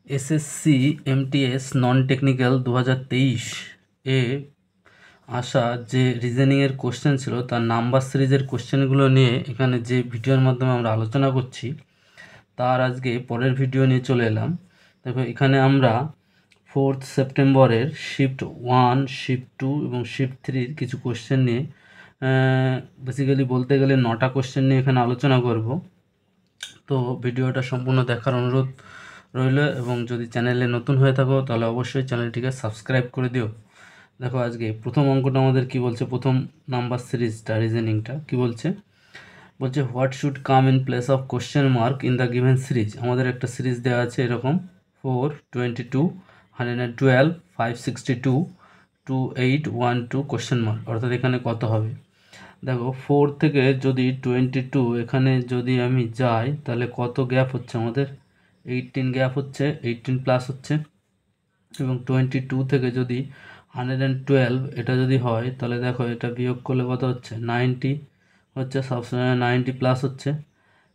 SSC MTS non technical 2023 এ আসা যে রিজনিংয়ের question ছিল তার নাম্বার সিরিজের কোশ্চেনগুলো নিয়ে এখানে যে ভিডিওর মাধ্যমে আমরা আলোচনা করছি তার আজকে পরের ভিডিও নিয়ে চলে এলাম। দেখো এখানে আমরা 4th সেপ্টেম্বরের শিফট 1, শিফট 2 এবং শিফট 3 কিছু কোশ্চেন নিয়ে বেসিক্যালি বলতে গেলে 9টা কোশ্চেন নিয়ে এখানে আলোচনা করব। তো ভিডিওটা সম্পূর্ণ দেখার অনুরোধ রইল এবং যদি চ্যানেলে নতুন হয়ে থাকো তাহলে অবশ্যই চ্যানেলটিকে সাবস্ক্রাইব করে দিও। দেখো আজকে প্রথম অঙ্কটা আমাদের কি বলছে, প্রথম নাম্বার সিরিজটা রিজনিংটা কি বলছে, what should come in place of question mark in the given series. আমাদের একটা সিরিজ দেওয়া আছে এরকম 4, 22, 112, 562, 28, 12 কোশ্চেন মার্ক, অর্থাৎ এখানে কত হবে। দেখো 4 থেকে যদি 22 এখানে যদি আমি যাই তাহলে কত গ্যাপ হচ্ছে আমাদের, 18 গ্যাপ হচ্ছে, 18 প্লাস হচ্ছে। এবং 22 থেকে যদি 112 এটা যদি হয় তাহলে দেখো এটা বিয়োগ করলে কত হচ্ছে, 90 হচ্ছে, সবসময় 90 প্লাস হচ্ছে।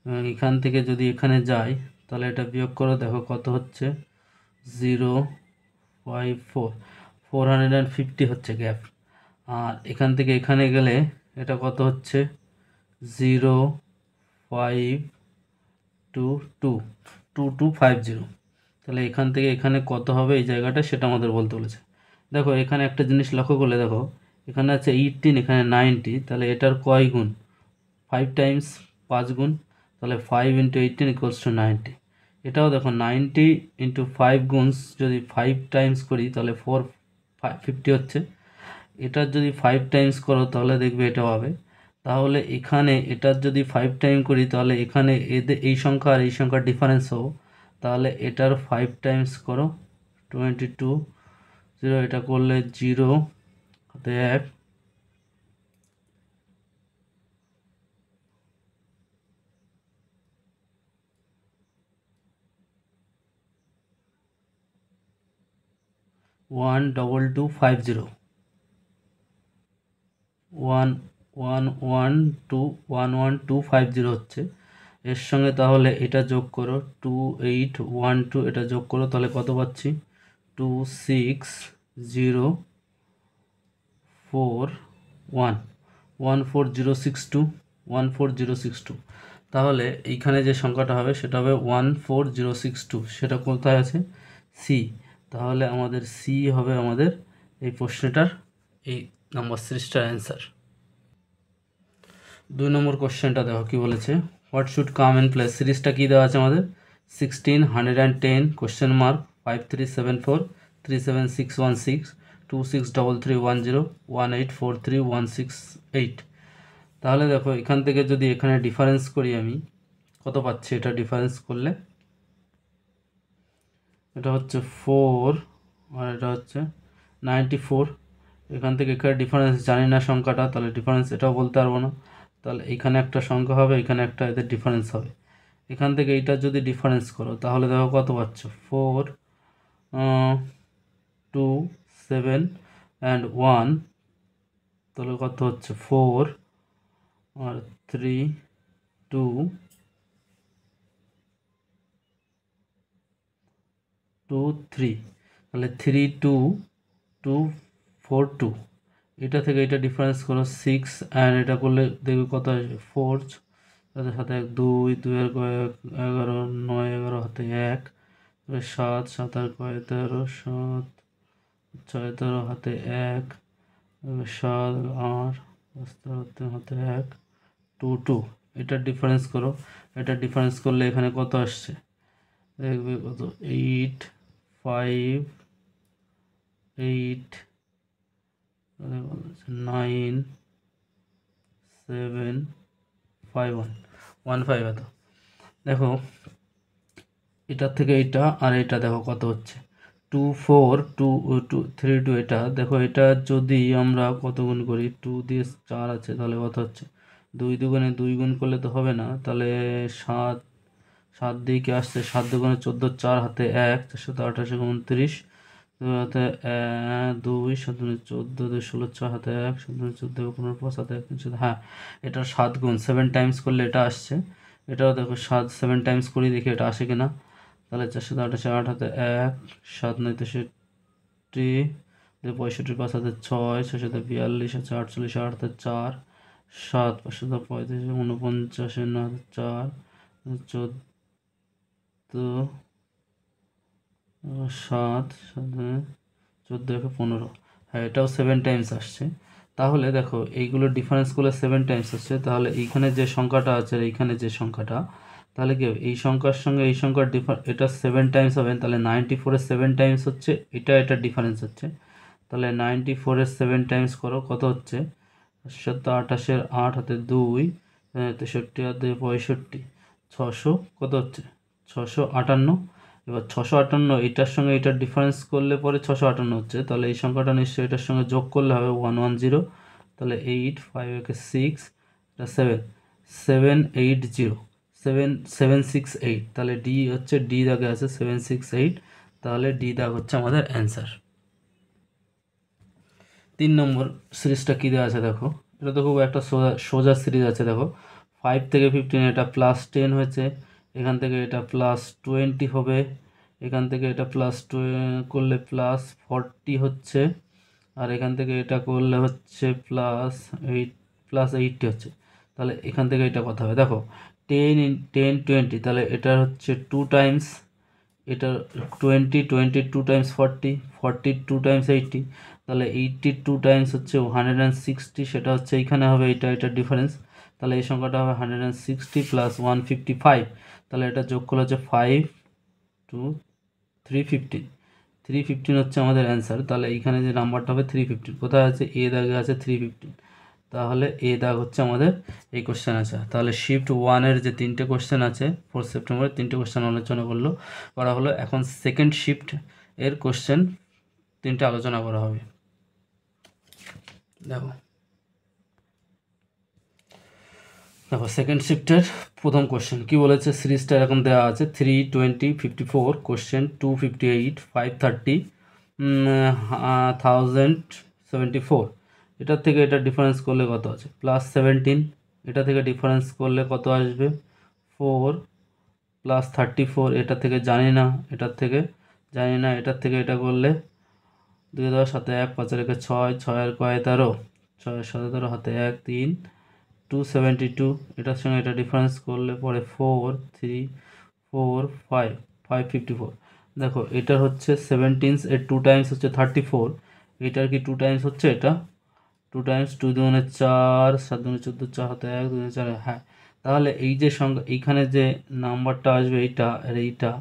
এবং এখান থেকে যদি এখানে যাই তাহলে এটা বিয়োগ করো, দেখো কত হচ্ছে, 054, 450 হচ্ছে গ্যাপ। আর এখান থেকে এখানে গেলে এটা কত হচ্ছে, 0522250। তাহলে এখান থেকে এখানে কত হবে এই জায়গাটা সেটা আমাদের বলতে বলেছে। দেখো এখানে একটা জিনিস লক্ষ্য করলে দেখো এখানে আছে 18, এখানে 90, তাহলে এটার কয় গুণ, 5 টাইমস, 5 গুণ, তাহলে 5 × 18 = 90। এটাও দেখো 90 × 5 গুণস যদি 5 টাইমস করি তাহলে 450 হচ্ছে। এটার যদি 5 টাইমস করো তাহলে দেখবে এটা হবে। তাহলে এখানে এটার যদি 5 টাইম করি তাহলে এখানে এদের এই সংখ্যা আর এই সংখ্যার ডিফারেন্স হবো, তাহলে এটার 5 টাইমস করো, 22, 0, এটা করলে 0 হাতে 1, 12250, 11250 হচ্ছে। এর সঙ্গে তাহলে এটা যোগ করো, 2812 এটা যোগ করো, তাহলে কত পাচ্ছি, 26041, 14062, 14062। তাহলে এইখানে যে সংখ্যাটা হবে সেটা হবে 14062, সেটা কোথায় আছে, সি। তাহলে আমাদের সি হবে আমাদের এই প্রশ্নটার এই নাম্বার সিরিজটার অ্যান্সার। 2 নম্বর কোশ্চেনটা দেখো কি বলেছে, what should come in place. সিরিজটা কী দেওয়া আছে আমাদের, 16, 110, কোশ্চেন মার্ক, 5374, 37616, 263310, 1843168। তাহলে দেখো এখান থেকে যদি এখানে ডিফারেন্স করি আমি কত পাচ্ছি, এটা ডিফারেন্স করলে এটা হচ্ছে 4 আর এটা হচ্ছে 94। এখান থেকে এখানে ডিফারেন্স জানি না সংখ্যাটা, তাহলে ডিফারেন্স এটাও বলতে পারবো না। তাহলে এখানে একটা সংখ্যা হবে, এখানে একটা এদের ডিফারেন্স হবে। এখান থেকে এইটা যদি ডিফারেন্স করো তাহলে দেখো কত পাচ্ছ, 4, 2, 7 and 1, তাহলে কত হচ্ছে 4 আর 3, 2, 2, 3, তাহলে 3, 2, 2, 4, 2। এটা থেকে এটা ডিফারেন্স করো 6 অ্যান্ড এটা করলে দেখবে কত আসবে, 4, তাদের সাথে 1, 2, 2 এর কয়েক 11, 9, 11 হাতে 1, 7, 7 আর কয়েক 13, 7, 6, 13 হাতে 1, 7, 8, 10 হাতে 1, 2, 2। এটার ডিফারেন্স করো, এটা ডিফারেন্স করলে এখানে কত আসছে দেখবে কত, 8, 5, 8, 9, 7, 5, 1, 15 এত। দেখো এটার থেকে এটা আর এটা দেখো কত হচ্ছে, 2, 4, 2, 2, 3, 2। এটা দেখো এটা যদি আমরা কত গুণ করি, 2 দিয়ে 4 আছে তাহলে কত হচ্ছে, 2 দুগুণে 2 গুণ করলে তো হবে না, তাহলে 7, 7 দিয়ে কি আসছে, 7 দুগুণে 14, 4 হাতে 1, 4 সাথে 28, 29, হাতে 2, 7 দুগুণে 14, 2 16, 6 হাতে 1, 7 দুগুণে 14, 15, 5 হাতে 1, 3, হ্যাঁ এটা 7 গুণ 7 টাইমস করলে এটা আসছে। এটাও দেখো 7 টাইমস করি দেখি এটা আসে কিনা, তাহলে 4 7 8 8 হাতে 1, 7 9 63, 65 5 হাতে 6, 6 7 42, 48 8 হাতে 4, 7 5 7 35, 49 9 হাতে 4, 14, 7 7 14 15। হ্যাঁ, এটাও 7 টাইমস আসছে। তাহলে দেখো এইগুলো ডিফারেন্সগুলো 7 টাইমস আসছে, তাহলে এইখানে যে সংখ্যাটা আছে আর এইখানে যে সংখ্যাটা, তাহলে কি এই সংখ্যার সঙ্গে এই সংখ্যার এটা 7 টাইমস হবে, তাহলে 94-এর 7 টাইমস হচ্ছে এটা ডিফারেন্স হচ্ছে। তাহলে 94-এর 7 টাইমস করো, কত হচ্ছে? 728-এর 8 হাতে 2, 63 হাতে 65, 600 কত হচ্ছে? 658। এবার 658 এটার সঙ্গে এটার ডিফারেন্স করলে পরে 658 হচ্ছে, তাহলে এই সংখ্যাটা নিশ্চয়ই এটার সঙ্গে যোগ করলে হবে 110। তাহলে 8 5 একে 6, এটা 7 780 768। তাহলে ডি হচ্ছে, ডি দাগে আছে 768, তাহলে ডি দাগ হচ্ছে আমাদের অ্যান্সার। 3 নম্বর সিরিজটা কী দেওয়া আছে দেখো, এটা তো খুব একটা সোজা সিরিজ আছে। দেখো 5 থেকে 15 এটা +10 হয়েছে, এখান থেকে এটা +20 হবে, এখান থেকে এটা করলে +40 হচ্ছে, আর এখান থেকে এটা করলে হচ্ছে +80 হচ্ছে। তাহলে এখান থেকে এটা কথা হবে। দেখো 10 20, তাহলে এটা হচ্ছে 2 টাইমস, এটা 20 2 টাইমস 40 40 2 টাইমস 80, তাহলে 82 টাইমস হচ্ছে 160, সেটা হচ্ছে এইখানে হবে, এটা ডিফারেন্স। তাহলে এই সংখ্যাটা হবে 160 + 155, তাহলে এটা যোগ করলে হচ্ছে 5 2 315 315 হচ্ছে আমাদের অ্যান্সার। তাহলে এইখানে যে নাম্বারটা হবে 315, কোথায় আছে? এ দাগে আছে 315, তাহলে এ দাগ হচ্ছে আমাদের এই কোশ্চেন আছে। তাহলে শিফট 1-এর যে 3টে কোশ্চেন আছে 4 সেপ্টেম্বরের 3টে কোশ্চেন আলোচনা করা হলো। এখন সেকেন্ড শিফট এর কোশ্চেন 3টে আলোচনা করা হবে। দেখো সেকেন্ড শিফটের প্রথম কোশ্চেন কি বলেছে, সিরিজটা এরকম দেওয়া আছে 3 20 54, কোশ্চেন 258 530 1074। এটার থেকে এটা ডিফারেন্স করলে কত আছে? +17। এটা থেকে ডিফারেন্স করলে কত আসবে? 4 +34। এটা থেকে জানি না, এটার থেকে জানি না, এটার থেকে এটা করলে 2 10 7 1 5 রেখে 6 6 আর কয় 13, 6 17 হাতে 1 3 272। এটার সঙ্গে এটা ডিফারেন্স করলে পরে 4 3 4 5 554। দেখো এটার হচ্ছে 17 এর 2 টাইমস হচ্ছে 34, এটার কি 2 টাইমস হচ্ছে? এটা 2 টাইমস 2 দুগুণে 4 7 দুগুণে 14 4 হাতে 1 2 4। হ্যাঁ, তাহলে এই যে সংখ্যা এইখানে যে নাম্বারটা আসবে এইটা আর এইটা,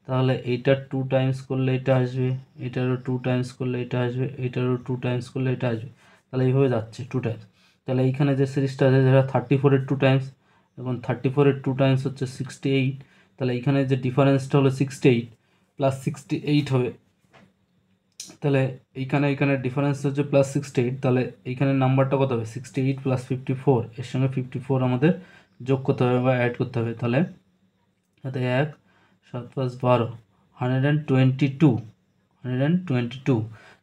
তাহলে এইটার 2 টাইমস করলে এটা আসবে, এটারও 2 টাইমস করলে এটা আসবে, এটারও 2 টাইমস করলে এটা আসবে, তাহলে এইভাবে যাচ্ছে 2 টাইমস। তাহলে এইখানে যে সিরিজটা আছে যেটা 34-এর 2 টাইমস, এখন 34-এর 2 টাইমস হচ্ছে 68, তাহলে এইখানে যে ডিফারেন্সটা হলো 68 +68 হবে। তাহলে এইখানে ডিফারেন্স হচ্ছে +68, তাহলে এইখানে নাম্বারটা কত হবে? 68 + 54, এর সঙ্গে 54 আমাদের যোগ করতে হবে বা অ্যাড করতে হবে। তাহলে হাতে 1 7 5 12 122।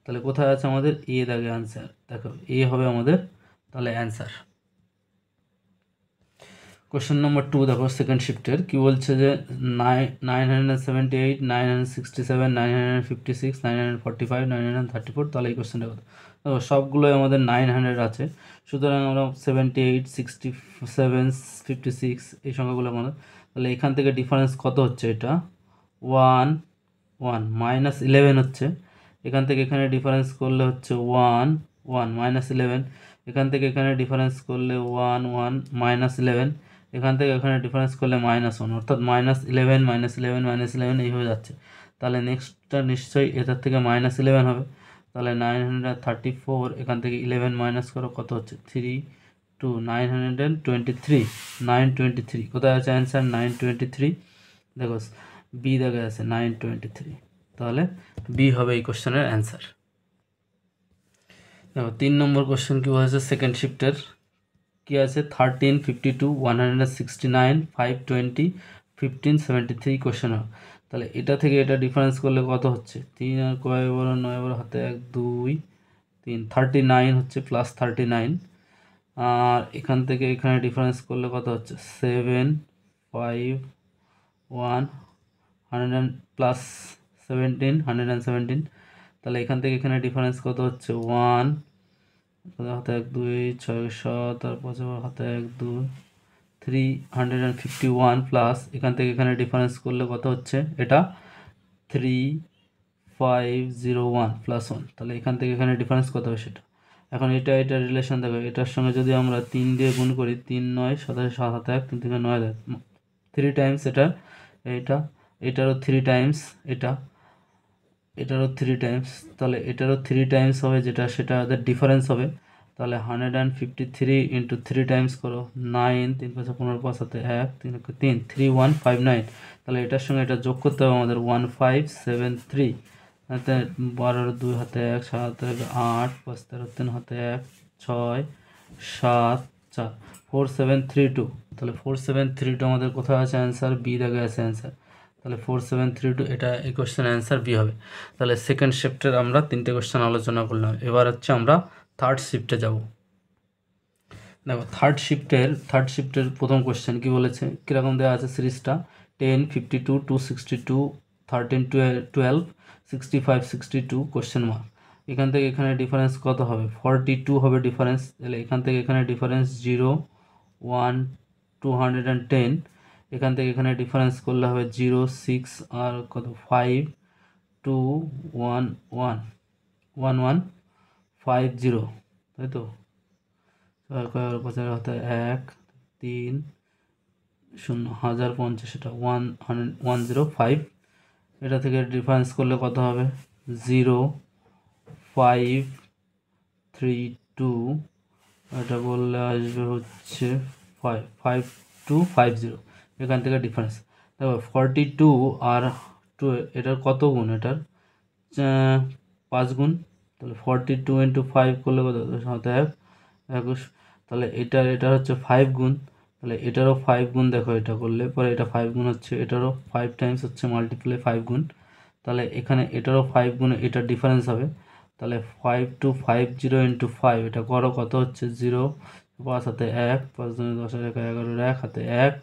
তাহলে কোথায় আছে আমাদের? এ দাগে অ্যান্সার। দেখো এ হবে আমাদের তাহলে অ্যান্সার। কোশ্চেন নম্বর 2 দেখো সেকেন্ড শিফটের কি বলছে যে 978 967 956 945 934। তাহলে এই কোশ্চেনটা কত? দেখো সবগুলোই আমাদের 900 আছে, সুতরাং আমরা 78 67 56 এই সংখ্যাগুলো আমাদের। তাহলে এখান থেকে ডিফারেন্স কত হচ্ছে? এটা 1 1 -11 হচ্ছে, এখান থেকে এখানে ডিফারেন্স করলে হচ্ছে 1 1 -11, এখান থেকে এখানে ডিফারেন্স করলে 1 1 -11, এখান থেকে এখানে ডিফারেন্স করলে -1, অর্থাৎ -11 -11 -11 এইভাবে যাচ্ছে। তাহলে নেক্সটটা নিশ্চয়ই এটার থেকে -11 হবে। তাহলে 934, এখান থেকে 11 মাইনাস করো, কত হচ্ছে? 3 2 923 923। কোথায় আছে অ্যান্সার? 923। দেখো বি দেখে আছে 923, তাহলে বি হবে এই কোশ্চেনের অ্যান্সার। দেখো 3 নম্বর কোশ্চেন কি বলেছে সেকেন্ড শিফটের কি আছে 13 52 169 520 1573 কোশ্চেন হবে। তাহলে এটা থেকে এটা ডিফারেন্স করলে কত হচ্ছে? 3 আর কয় বড় 9 বড় হাতে 1 2 3 39 হচ্ছে, +39। আর এখান থেকে এখানে ডিফারেন্স করলে কত হচ্ছে? 7 5 1 117 তাহলে এখান থেকে এখানে ডিফারেন্স কত হচ্ছে 1 হাতে 1 2 6 7 তারপর হাতে 1 2 351 প্লাস এখান থেকে এখানে ডিফারেন্স করলে কত হচ্ছে এটা 3501 প্লাস 1, তাহলে এখান থেকে এখানে ডিফারেন্স কত হবে সেটা। এখন এটা রিলেশন দেখো, এটার সঙ্গে যদি আমরা 3 দিয়ে গুণ করি 3 9 27 7 হাতে 1 3 থেকে 9 3 টাইমস এটারও 3 টাইমস এটারও 3 টাইমস, তাহলে এটারও 3 টাইমস হবে যেটা সেটা ওদের ডিফারেন্স হবে। তাহলে 153 ইন্টু 3 টাইমস করো 9 3 5 15 5 হাতে 1 3 3159, তাহলে এটার সঙ্গে এটা যোগ করতে হবে আমাদের 1573 হাতে 12 2 হাতে 1 7 8 5 13 3 হাতে 1 6 7 4 4732, তাহলে 4732 আমাদের কোথায় আছে অ্যান্সার? বি দাগে আছে অ্যান্সার। তাহলে 4732 এটা এই কোশ্চেনের অ্যান্সার বি হবে। তাহলে সেকেন্ড শিফটের আমরা 3টে কোশ্চেন আলোচনা করলাম। এবার হচ্ছে আমরা থার্ড শিফটে যাব। দেখো থার্ড শিফটের প্রথম কোশ্চেন কি বলেছে, কীরকম দেওয়া আছে সিরিজটা 10 52 262 13 12 65 62 কোশ্চেন মার্ক। এখান থেকে এখানে ডিফারেন্স কত হবে? 42 হবে ডিফারেন্স। তাহলে এখান থেকে এখানে ডিফারেন্স 0 1 210, এখান থেকে এখানে ডিফারেন্স করলে হবে 0 6 আর কত 5 2 1 1 1 1 5 0, তাই তো? 1 3 0 1050, এটা 105, এটা থেকে ডিফারেন্স করলে কত হবে? 0 5 3 2, এটা বললে আসবে হচ্ছে 5250, এখান থেকে ডিফারেন্স দেখো 42 আর 2 এটার কত গুণ? এটার 5 গুণ। তাহলে 42 ইন্টু 5 করলে কত? 21, তাহলে এটা হচ্ছে 5 গুণ, তাহলে এটারও 5 গুণ। দেখো এটা করলে পরে এটা 5 গুণ হচ্ছে, এটারও 5 টাইমস হচ্ছে মাল্টিপ্লাই 5 গুণ, তাহলে এখানে এটারও 5 গুণ, এটার ডিফারেন্স হবে। তাহলে 5250 ইন্টু 5 এটা করো কত হচ্ছে? 0 5 হাতে 1 5 2 10 1 11 1 হাতে 1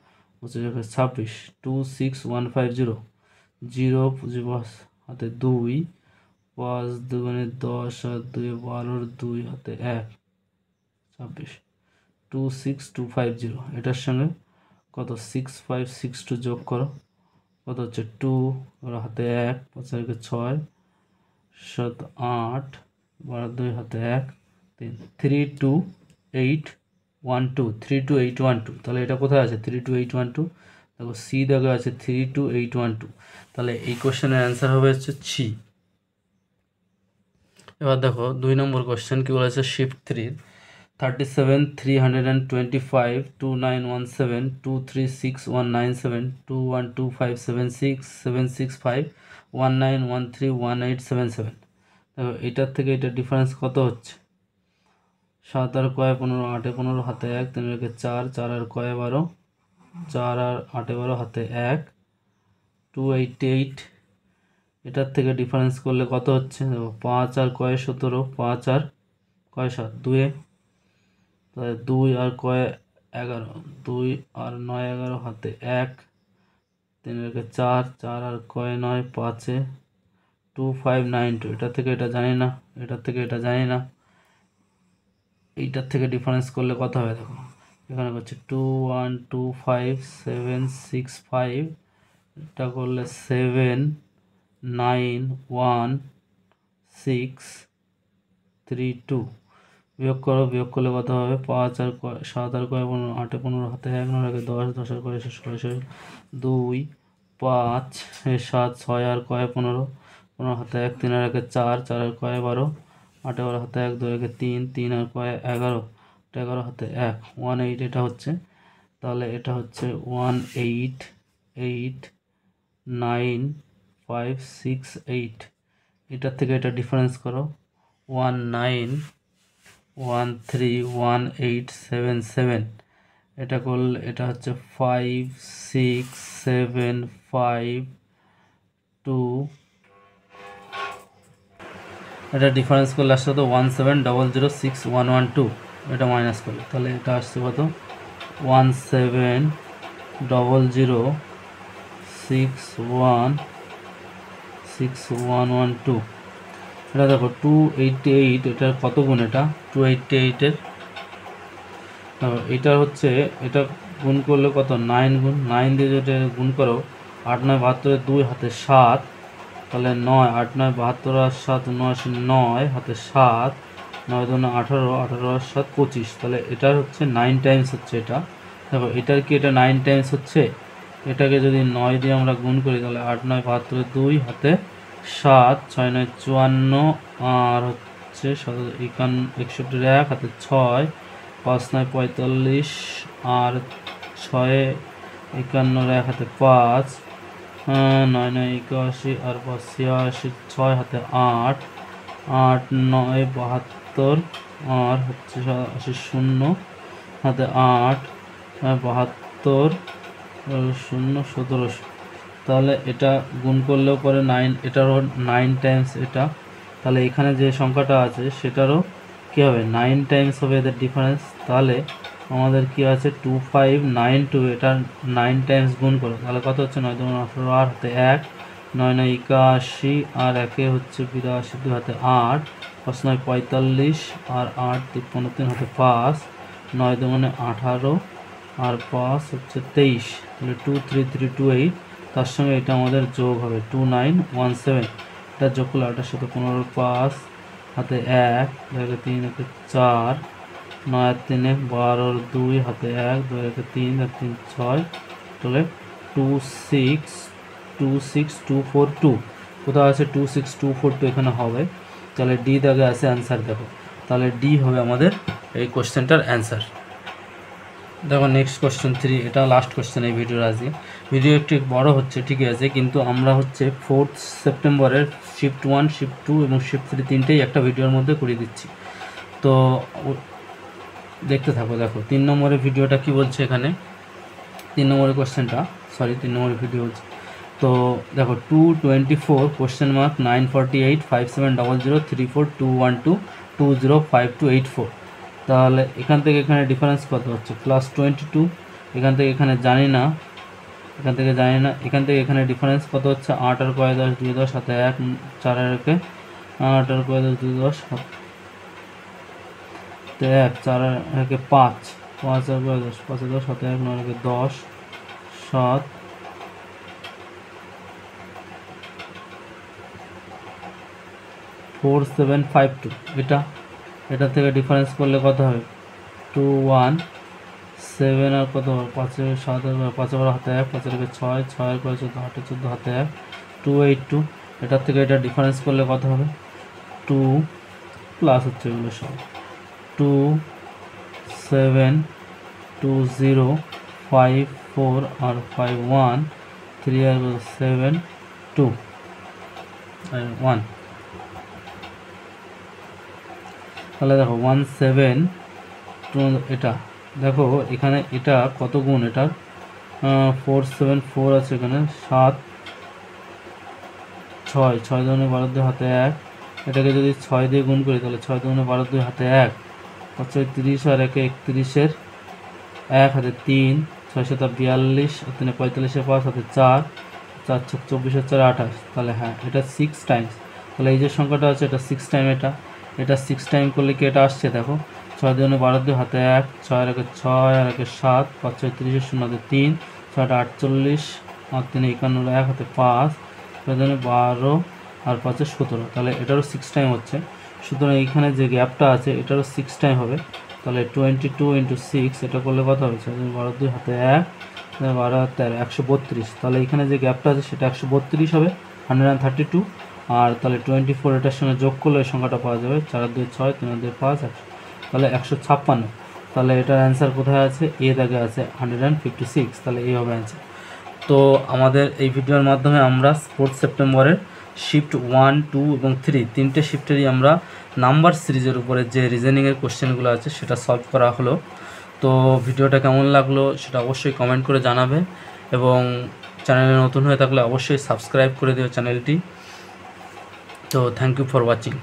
26 26150 0 5 হাতে 2 5 2 10 আর 2 12 2 হাতে 1 26 26250, এটার সঙ্গে কত 6562 যোগ করো কত হচ্ছে 2 হাতে 1 5 6 7 8 12 2 হাতে 1 3 32812 32812, তাহলে এটা কোথায় আছে? 32812, দেখো সি দাগে আছে 32812, তাহলে এই কোশ্চেনের অ্যান্সার হবে হচ্ছে সি। এবার দেখো 2 নম্বর কোশ্চেন কি বলেছে, শিফট 3 37 325 2917 236197 212576 765 1913 1877, দেখো এটার থেকে এটা ডিফারেন্স কত হচ্ছে? 7 আর কয় 15 8 15 হাতে 1 3 রেখে 4 4 আর কয় 12 4 আর 8 12 হাতে 1 288, এটার থেকে ডিফারেন্স করলে কত হচ্ছে? 5 আর কয় 17 5 আর কয় 7 2, তাহলে 2 আর কয় 11 2 আর 9 11 হাতে 1 3 রেখে 4 4 আর কয় 9 5 2592, এটা থেকে এটা জানি না, এটার থেকে এটা জানি না, এইটার থেকে ডিফারেন্স করলে কত হবে? দেখো এখানে হচ্ছে 2125765, এটা করলে 79162, বিয়োগ করলে কত হবে? 5 আর 7 আর কয় 15 8 15 হাতে 1 9 রেখে 10 10 আর কয় 16 2 5 7 6 আর কয় 15 15 হাতে 1 3 আর 4 4 আর কয় 12 8 12 হাতে 1 2 রেখে 3 3 আর কয় 11 11 হাতে 1 18, এটা হচ্ছে, তাহলে এটা হচ্ছে 1889568, এটার থেকে এটা ডিফারেন্স করো 19131877, এটা করলে এটা হচ্ছে 56752, এটা ডিফারেন্স করলে আসছে তো 170061112, এটা মাইনাস করলে তাহলে এটা আসছে কত? 170061112, 61112। এটা দেখো 288, এটার কত গুণ? এটা 288-এর এটা হচ্ছে, এটা গুণ করলে কত? 9 গুণ। 9 দিয়ে যদি গুণ করো, 8 9 72, 2 হাতে 7, তাহলে 9, 8 9 72 আর 7 9 9 হাতে 7, 9 2 18, 18 আর 7 25, তাহলে এটার হচ্ছে 9 টাইমস হচ্ছে এটা। দেখো এটার কি এটা 9 টাইমস হচ্ছে? এটাকে যদি 9 দিয়ে আমরা গুণ করি তাহলে 8 9 72, 2 হাতে 7, 6 9 54 আর হচ্ছে 61 1 হাতে 6, 5 9 45 আর 6 51 1 হাতে 5, 9 9 81 আর 5 86, 6 হাতে 8, 8 9 72 আর হচ্ছে 80 0 হাতে 8, 72 0 1700। তাহলে এটা গুণ করলেও পরে 9, এটারও 9 টাইমস এটা। তাহলে এখানে যে সংখ্যাটা আছে সেটারও কী হবে? 9 টাইমস হবে এদের ডিফারেন্স। তাহলে আমাদের কি আছে? 2592, এটা 9 টাইমস গুণ করো, তাহলে কত হচ্ছে? 9 2 18 আর হাতে 1, 9 9 81 আর 1 হচ্ছে 82, 2 হাতে 8, 5 9 45 আর 8 53 3 হাতে 5, 9 2 18 আর 5 হচ্ছে 23, তাহলে 23328। তার সঙ্গে এটা আমাদের যোগ হবে 2917। এটা যোগ করলে 8 সাথে 15 5 হাতে 1, 3 হাতে 4, 9 3 12 2 হাতে 1, 2 3 আর 3 6, তাহলে 26242। কোথাও আছে 26242? এখানে হবে। তাহলে ডি দাগে আছে অ্যান্সার। দেখো তাহলে ডি হবে আমাদের এই কোশ্চেনটার অ্যান্সার। দেখো নেক্সট কোশ্চেন 3, এটা লাস্ট কোশ্চেন এই ভিডিওর। আজকে ভিডিও একটু বড় হচ্ছে, ঠিকই আছে, কিন্তু আমরা হচ্ছে 4 সেপ্টেম্বরের শিফট 1, শিফট 2 এবং শিফট 3 তিনটেই একটা ভিডিওর মধ্যে করে দিচ্ছি, তো দেখতে থাকো। দেখো 3 নম্বরের ভিডিওটা কি বলছে এখানে, 3 নম্বরের কোশ্চেনটা, 3 নম্বরের ভিডিও হচ্ছে। তো দেখো 224 কোশ্চেন মার্ক 948 5700 34212 205284। তাহলে এখান থেকে এখানে ডিফারেন্স কত হচ্ছে? +22। এখান থেকে এখানে জানি না, এখান থেকে এখানে ডিফারেন্স কত হচ্ছে? 8 আর কয় 10 2 10 হাতে 1, 4 আর 1 8 আর কয় 10 2 10 হাতে 1, 4 আর 1 5, 5 আর কয় 10 5 আর 10 হাতে 1 9 আর 10 7 4752। এটা থেকে ডিফারেন্স করলে কত হবে? 217 আর কত হবে? 5 আর 7 আর 5 আর হাতে 1, 5 আর 6, 6 আর 14 8 14 হাতে 1, 282। এটার থেকে এটা ডিফারেন্স করলে কত হবে? 2 প্লাস হচ্ছে এগুলো সব 2 7 2 0 5 4 আর 5 1 3 আর 7 2 আর 1। তাহলে দেখো 172। এটা দেখো এখানে এটা কত গুণ? এটার 474 আছে এখানে, 7 6 6 2 12 2 হাতে 1। এটাকে যদি 6 দিয়ে গুণ করি তাহলে 6 2 12 2 হাতে 1, 5 30 আর 1 31 1 হাতে 3, 6 7 42 আর 3 45 5 হাতে 4, 4 24 আর 4 28। তাহলে হ্যাঁ এটা 6 টাইমস। তাহলে এই যে সংখ্যাটা আছে এটা 6 টাইম। এটা 6 টাইম করলে কি এটা আসছে? দেখো 6 2 12 2 হাতে 1, 6 আর 1 6 আর 1 7, 5 6 30 0 হাতে 3, 6 48 আর 3 51 1 হাতে 5, 6 2 12 আর 5 17। তাহলে এটারও 6 টাইম হচ্ছে। সুতরাং এইখানে যে গ্যাপটা আছে এটারও 6 টাইম হবে। তাহলে 22 × 6 এটা করলে কত হবে? 6 2 12 2 হাতে 1, 12 আর 13 132। তাহলে এখানে যে গ্যাপটা আছে সেটা 132 হবে, 132। আর তাহলে 24 এটার সঙ্গে যোগ করলে এই সংখ্যাটা পাওয়া যাবে 4 2 6 3 2 5 100, তাহলে 156। তাহলে এটার অ্যান্সার কোথায় আছে? এ দাগে আছে 156। তাহলে এই হবে অ্যান্সার। তো আমাদের এই ভিডিওর মাধ্যমে আমরা 4 সেপ্টেম্বরের শিফট 1 2 এবং 3 তিনটে শিফটেরই আমরা নাম্বার সিরিজের উপরে যে রিজনিংয়ের কোশ্চেনগুলো আছে সেটা সলভ করা হলো। তো ভিডিওটা কেমন লাগলো সেটা অবশ্যই কমেন্ট করে জানাবে, এবং চ্যানেলে নতুন হয়ে থাকলে অবশ্যই সাবস্ক্রাইব করে দিও চ্যানেলটি। তো থ্যাংক ইউ ফর ওয়াচিং।